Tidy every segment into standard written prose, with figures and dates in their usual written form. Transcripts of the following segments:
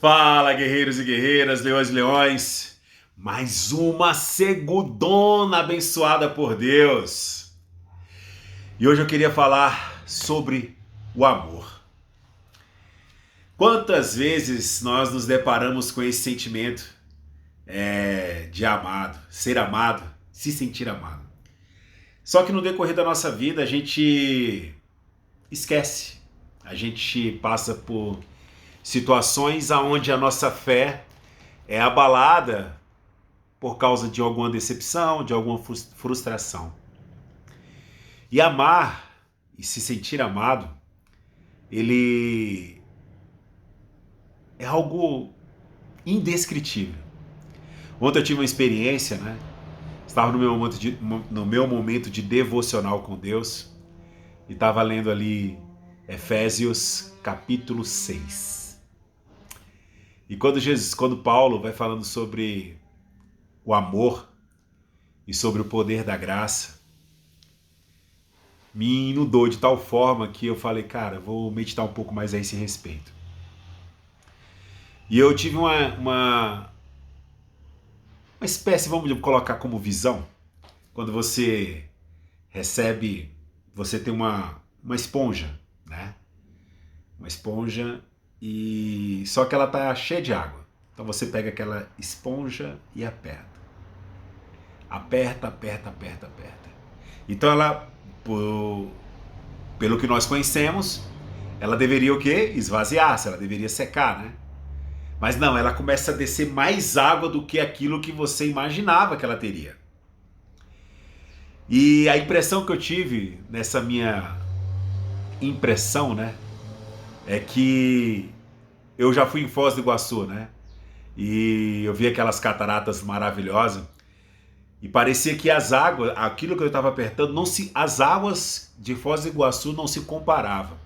Fala, guerreiros e guerreiras, leões e leões. Mais uma segundona abençoada por Deus. E hoje eu queria falar sobre o amor. Quantas vezes nós nos deparamos com esse sentimento de amado, ser amado, se sentir amado. Só que no decorrer da nossa vida a gente esquece. A gente passa por situações onde a nossa fé é abalada por causa de alguma decepção, de alguma frustração. E amar e se sentir amado, ele é algo indescritível. Ontem eu tive uma experiência, né? Estava no meu momento de devocional com Deus e estava lendo ali Efésios capítulo 6. E quando Paulo vai falando sobre o amor e sobre o poder da graça, me inundou de tal forma que eu falei, cara, vou meditar um pouco mais a esse respeito. E eu tive uma espécie, vamos colocar como visão, quando você recebe, você tem uma esponja, né? Uma esponja e só que ela tá cheia de água. Então você pega aquela esponja e aperta. Aperta, aperta, aperta, aperta. Então ela, pelo que nós conhecemos, ela deveria o quê? Esvaziar-se, ela deveria secar, né? Mas não, ela começa a descer mais água do que aquilo que você imaginava que ela teria. E a impressão que eu tive nessa minha impressão, né, é que eu já fui em Foz do Iguaçu, né? E eu vi aquelas cataratas maravilhosas e parecia que as águas, aquilo que eu estava apertando, as águas de Foz do Iguaçu não se comparavam.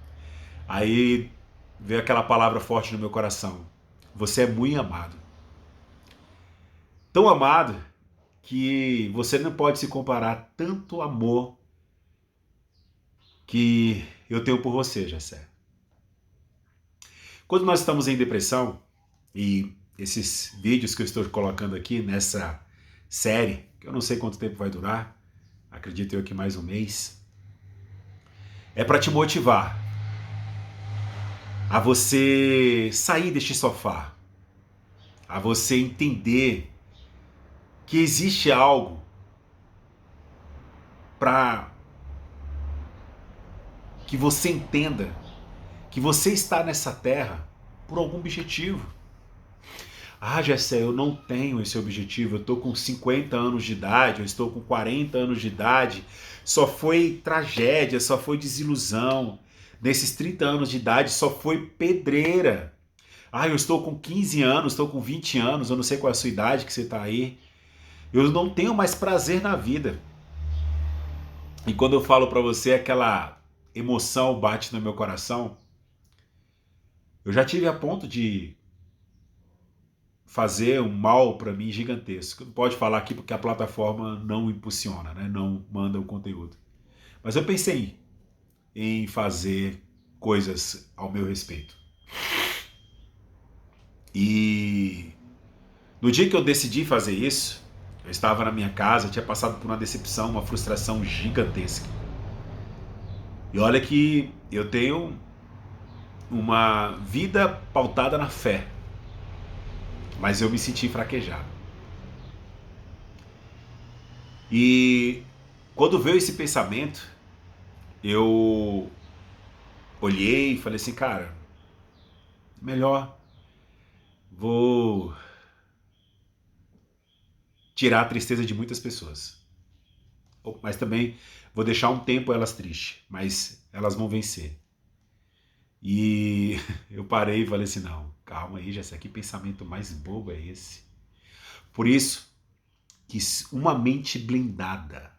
Aí veio aquela palavra forte no meu coração. Você é muito amado. Tão amado que você não pode se comparar a tanto amor que eu tenho por você, Jessé. Quando nós estamos em depressão, e esses vídeos que eu estou colocando aqui nessa série, que eu não sei quanto tempo vai durar, acredito eu que mais um mês, é para te motivar a você sair deste sofá, a você entender que existe algo para que você entenda que você está nessa terra por algum objetivo. Ah, Jessé, eu não tenho esse objetivo, eu estou com 50 anos de idade, eu estou com 40 anos de idade, só foi tragédia, só foi desilusão. Nesses 30 anos de idade só foi pedreira. Ah, eu estou com 15 anos, estou com 20 anos, eu não sei qual é a sua idade que você está aí. Eu não tenho mais prazer na vida. E quando eu falo para você, aquela emoção bate no meu coração. Eu já tive a ponto de fazer um mal para mim gigantesco. Não pode falar aqui porque a plataforma não impulsiona, né? Não manda o conteúdo. Mas eu pensei em fazer coisas ao meu respeito. E no dia que eu decidi fazer isso, eu estava na minha casa, tinha passado por uma decepção, uma frustração gigantesca. E olha que eu tenho uma vida pautada na fé, mas eu me senti fraquejado. E quando veio esse pensamento, eu olhei e falei assim, cara, melhor vou tirar a tristeza de muitas pessoas. Mas também vou deixar um tempo elas tristes, mas elas vão vencer. E eu parei e falei assim, não, calma aí, Jessé, que pensamento mais bobo é esse? Por isso que uma mente blindada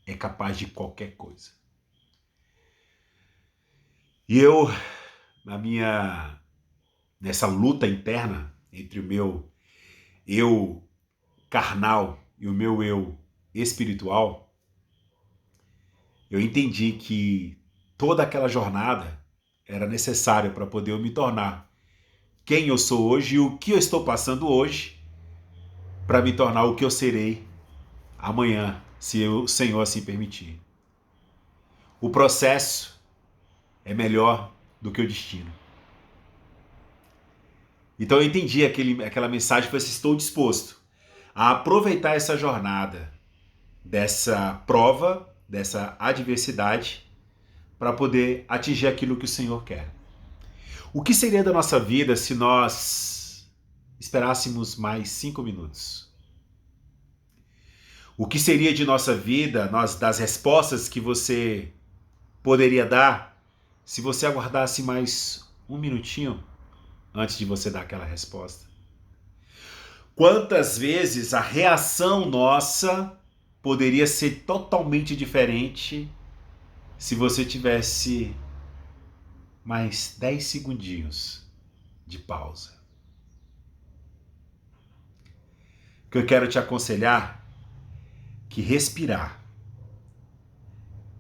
é capaz de qualquer coisa. E eu, nessa luta interna entre o meu eu carnal e o meu eu espiritual, eu entendi que toda aquela jornada era necessária para poder eu me tornar quem eu sou hoje e o que eu estou passando hoje para me tornar o que eu serei amanhã, se o Senhor assim permitir. O processo é melhor do que o destino. Então eu entendi aquela mensagem, foi assim, estou disposto a aproveitar essa jornada, dessa prova, dessa adversidade, para poder atingir aquilo que o Senhor quer. O que seria da nossa vida se nós esperássemos mais 5 minutos? O que seria de nossa vida, das respostas que você poderia dar, se você aguardasse mais um minutinho antes de você dar aquela resposta? Quantas vezes a reação nossa poderia ser totalmente diferente se você tivesse mais 10 segundinhos de pausa? O que eu quero te aconselhar é que respirar,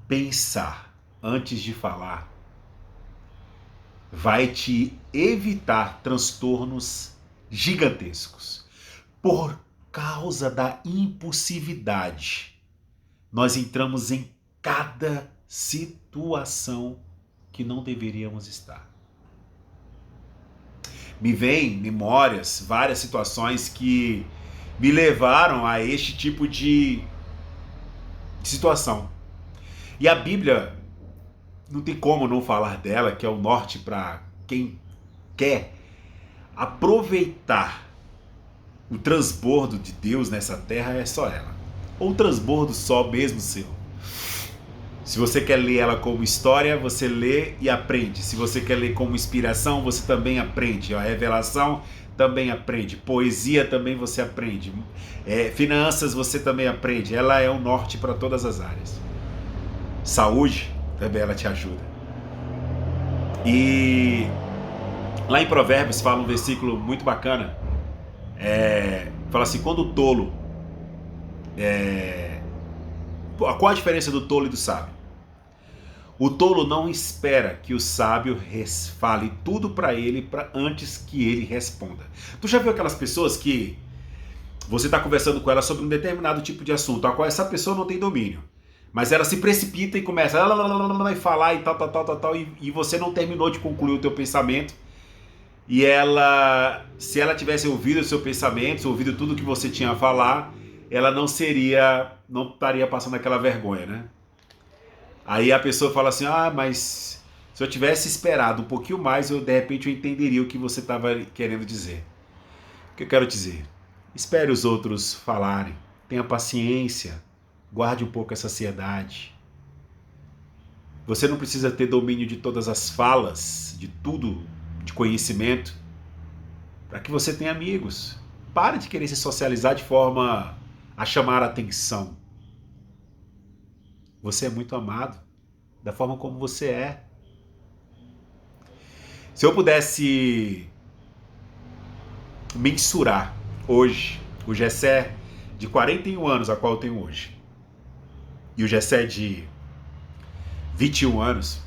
pensar antes de falar, vai te evitar transtornos gigantescos. Por causa da impulsividade, nós entramos em cada situação que não deveríamos estar. Me vêm memórias, várias situações que me levaram a este tipo de situação. E a Bíblia, não tem como não falar dela, que é o norte para quem quer aproveitar o transbordo de Deus nessa terra, é só ela. Ou o transbordo só mesmo seu. Se você quer ler ela como história, você lê e aprende. Se você quer ler como inspiração, você também aprende. A revelação também aprende. Poesia também você aprende. Finanças você também aprende. Ela é o norte para todas as áreas. Saúde, também ela te ajuda. E lá em Provérbios fala um versículo muito bacana. Fala assim, quando o tolo... Qual a diferença do tolo e do sábio? O tolo não espera que o sábio fale tudo para ele antes que ele responda. Tu já viu aquelas pessoas que você está conversando com ela sobre um determinado tipo de assunto, a qual essa pessoa não tem domínio, mas ela se precipita e começa a falar e tal, e você não terminou de concluir o teu pensamento, e ela, se ela tivesse ouvido o seu pensamento, ouvido tudo que você tinha a falar, ela não estaria passando aquela vergonha, né? Aí a pessoa fala assim, mas se eu tivesse esperado um pouquinho mais, de repente eu entenderia o que você estava querendo dizer. O que eu quero dizer? Espere os outros falarem, tenha paciência, guarde um pouco essa ansiedade. Você não precisa ter domínio de todas as falas, de tudo, de conhecimento, para que você tenha amigos. Pare de querer se socializar de forma a chamar a atenção. Você é muito amado da forma como você é. Se eu pudesse mensurar hoje o Gessé de 41 anos, a qual eu tenho hoje, e o Gessé de 21 anos,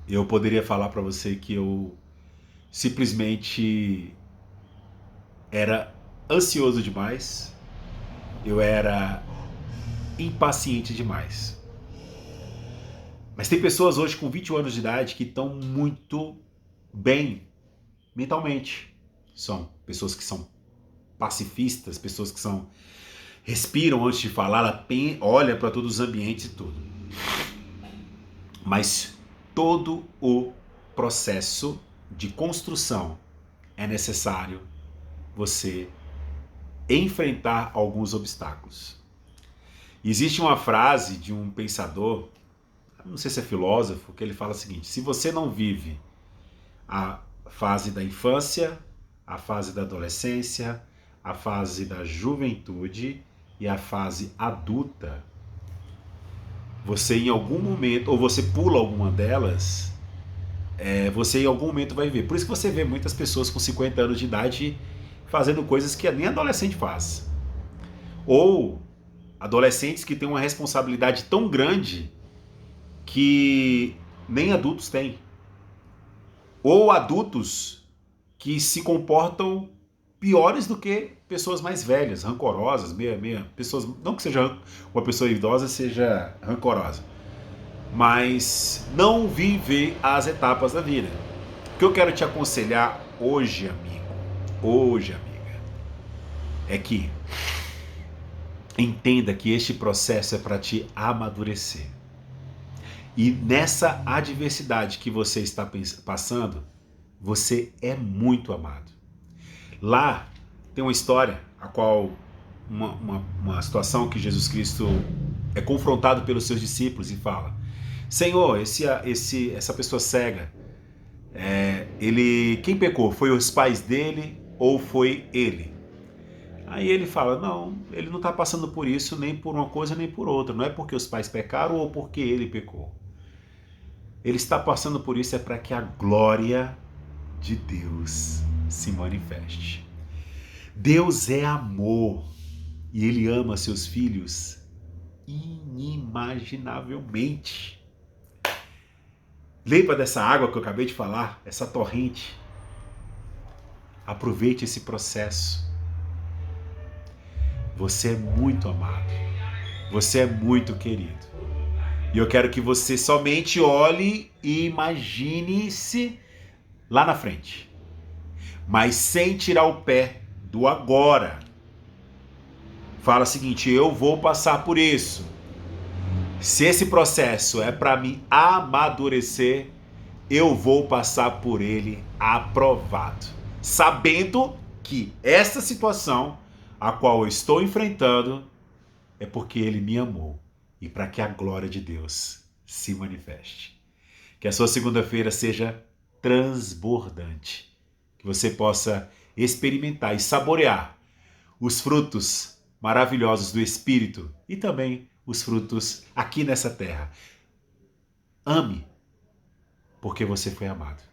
eu poderia falar para você que eu simplesmente era ansioso demais, eu era impaciente demais. Mas tem pessoas hoje com 21 anos de idade que estão muito bem mentalmente. São pessoas que são pacifistas, pessoas que respiram antes de falar, olha para todos os ambientes e tudo. Mas todo o processo de construção é necessário você enfrentar alguns obstáculos. Existe uma frase de um pensador, não sei se é filósofo, que ele fala o seguinte: se você não vive a fase da infância, a fase da adolescência, a fase da juventude e a fase adulta, você em algum momento, ou você pula alguma delas, você em algum momento vai ver. Por isso que você vê muitas pessoas com 50 anos de idade fazendo coisas que nem adolescente faz. Ou adolescentes que têm uma responsabilidade tão grande que nem adultos têm. Ou adultos que se comportam piores do que pessoas mais velhas, rancorosas, pessoas, não que seja uma pessoa idosa seja rancorosa, mas não vive as etapas da vida. O que eu quero te aconselhar hoje, amigo, hoje, amiga, é que entenda que este processo é para te amadurecer. E nessa adversidade que você está passando, você é muito amado. Lá tem uma história, a qual uma situação que Jesus Cristo é confrontado pelos seus discípulos e fala: Senhor, essa pessoa cega, quem pecou? Foi os pais dele ou foi ele? Aí ele fala: não, ele não está passando por isso nem por uma coisa nem por outra. Não é porque os pais pecaram ou porque ele pecou. Ele está passando por isso para que a glória de Deus se manifeste. Deus é amor e Ele ama seus filhos inimaginavelmente. Lembra dessa água que eu acabei de falar? Essa torrente. Aproveite esse processo. Você é muito amado. Você é muito querido. E eu quero que você somente olhe e imagine-se lá na frente. Mas sem tirar o pé do agora. Fala o seguinte: eu vou passar por isso. Se esse processo é para me amadurecer, eu vou passar por ele aprovado. Sabendo que essa situação a qual eu estou enfrentando é porque ele me amou e para que a glória de Deus se manifeste. Que a sua segunda-feira seja transbordante. Que você possa experimentar e saborear os frutos maravilhosos do Espírito e também os frutos aqui nessa terra. Ame, porque você foi amado.